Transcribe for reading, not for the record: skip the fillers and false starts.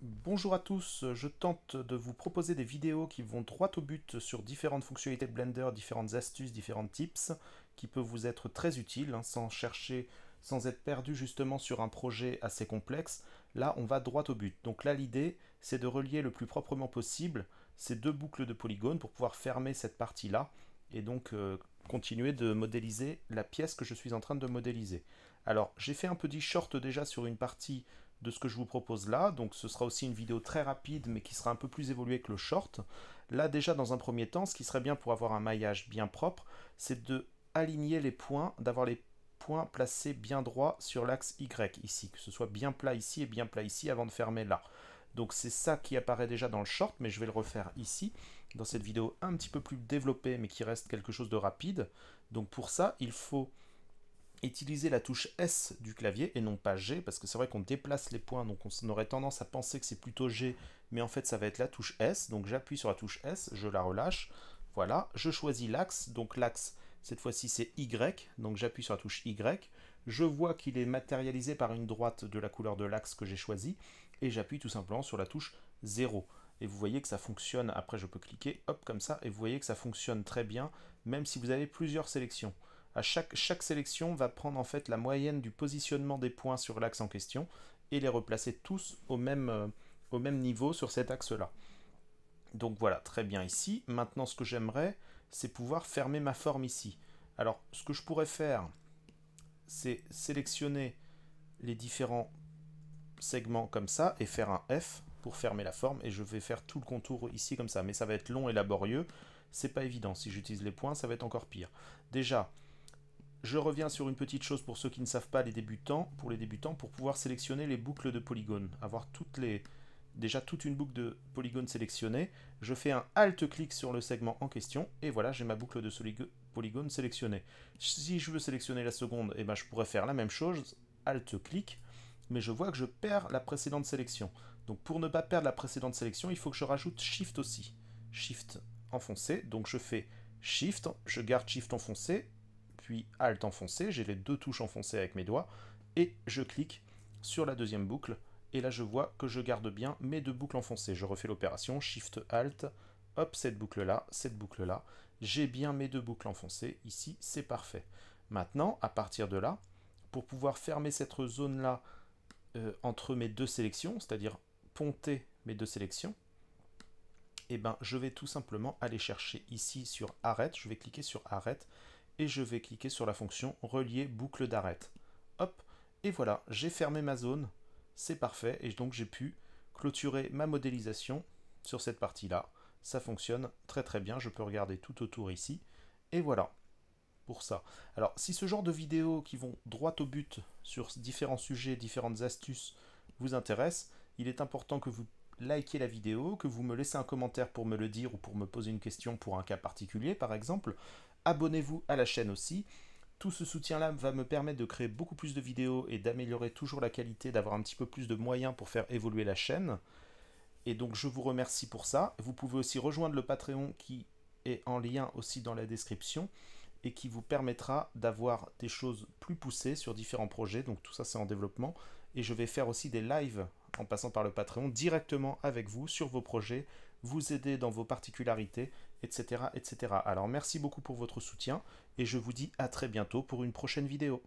Bonjour à tous, je tente de vous proposer des vidéos qui vont droit au but sur différentes fonctionnalités de Blender, différentes astuces, différents tips qui peuvent vous être très utiles, sans chercher, sans être perdu justement sur un projet assez complexe. Là, on va droit au but. Donc là, l'idée, c'est de relier le plus proprement possible ces deux boucles de polygones pour pouvoir fermer cette partie-là et donc continuer de modéliser la pièce que je suis en train de modéliser. Alors, j'ai fait un petit short déjà sur une partie de ce que je vous propose là. Donc ce sera aussi une vidéo très rapide mais qui sera un peu plus évoluée que le short. Là déjà dans un premier temps, ce qui serait bien pour avoir un maillage bien propre, c'est de aligner les points, d'avoir les points placés bien droits sur l'axe Y ici, que ce soit bien plat ici et bien plat ici avant de fermer là. Donc c'est ça qui apparaît déjà dans le short, mais je vais le refaire ici, dans cette vidéo un petit peu plus développée, mais qui reste quelque chose de rapide. Donc pour ça, il faut utiliser la touche S du clavier et non pas G, parce que c'est vrai qu'on déplace les points, donc on aurait tendance à penser que c'est plutôt G, mais en fait ça va être la touche S. Donc j'appuie sur la touche S, je la relâche, voilà, je choisis l'axe, donc l'axe cette fois-ci c'est Y, donc j'appuie sur la touche Y, je vois qu'il est matérialisé par une droite de la couleur de l'axe que j'ai choisi, et j'appuie tout simplement sur la touche 0. Et vous voyez que ça fonctionne, après je peux cliquer, hop, comme ça, et vous voyez que ça fonctionne très bien, même si vous avez plusieurs sélections. À chaque sélection va prendre en fait la moyenne du positionnement des points sur l'axe en question et les replacer tous au même niveau sur cet axe-là. Donc voilà, très bien ici. Maintenant, ce que j'aimerais, c'est pouvoir fermer ma forme ici. Alors, ce que je pourrais faire, c'est sélectionner les différents segments comme ça et faire un F pour fermer la forme. Et je vais faire tout le contour ici comme ça. Mais ça va être long et laborieux. C'est pas évident. Si j'utilise les points, ça va être encore pire. Déjà, je reviens sur une petite chose pour ceux qui ne savent pas, pour les débutants, pour pouvoir sélectionner les boucles de polygones, avoir déjà toute une boucle de polygones sélectionnée. Je fais un Alt-clic sur le segment en question et voilà, j'ai ma boucle de polygones sélectionnée. Si je veux sélectionner la seconde, eh ben, je pourrais faire la même chose, Alt-clic, mais je vois que je perds la précédente sélection. Donc pour ne pas perdre la précédente sélection, il faut que je rajoute Shift aussi. Shift enfoncé, donc je fais Shift, je garde Shift enfoncé, puis Alt enfoncé, j'ai les deux touches enfoncées avec mes doigts, et je clique sur la deuxième boucle, et là je vois que je garde bien mes deux boucles enfoncées. Je refais l'opération, Shift Alt, hop, cette boucle-là, j'ai bien mes deux boucles enfoncées, ici c'est parfait. Maintenant, à partir de là, pour pouvoir fermer cette zone-là entre mes deux sélections, c'est-à-dire ponter mes deux sélections, eh ben, je vais tout simplement aller chercher ici sur Arrête, je vais cliquer sur Arrête, et je vais cliquer sur la fonction relier boucle d'arrête. Hop, et voilà, j'ai fermé ma zone, c'est parfait, et donc j'ai pu clôturer ma modélisation sur cette partie-là. Ça fonctionne très très bien, je peux regarder tout autour ici, et voilà, pour ça. Alors, si ce genre de vidéos qui vont droit au but sur différents sujets, différentes astuces vous intéressent, il est important que vous likiez la vidéo, que vous me laissez un commentaire pour me le dire ou pour me poser une question pour un cas particulier par exemple. Abonnez-vous à la chaîne aussi. Tout ce soutien-là va me permettre de créer beaucoup plus de vidéos et d'améliorer toujours la qualité, d'avoir un petit peu plus de moyens pour faire évoluer la chaîne. Et donc je vous remercie pour ça. Vous pouvez aussi rejoindre le Patreon qui est en lien aussi dans la description et qui vous permettra d'avoir des choses plus poussées sur différents projets. Donc tout ça c'est en développement. Et je vais faire aussi des lives en passant par le Patreon directement avec vous sur vos projets, vous aider dans vos particularités, etc. etc. Alors merci beaucoup pour votre soutien et je vous dis à très bientôt pour une prochaine vidéo.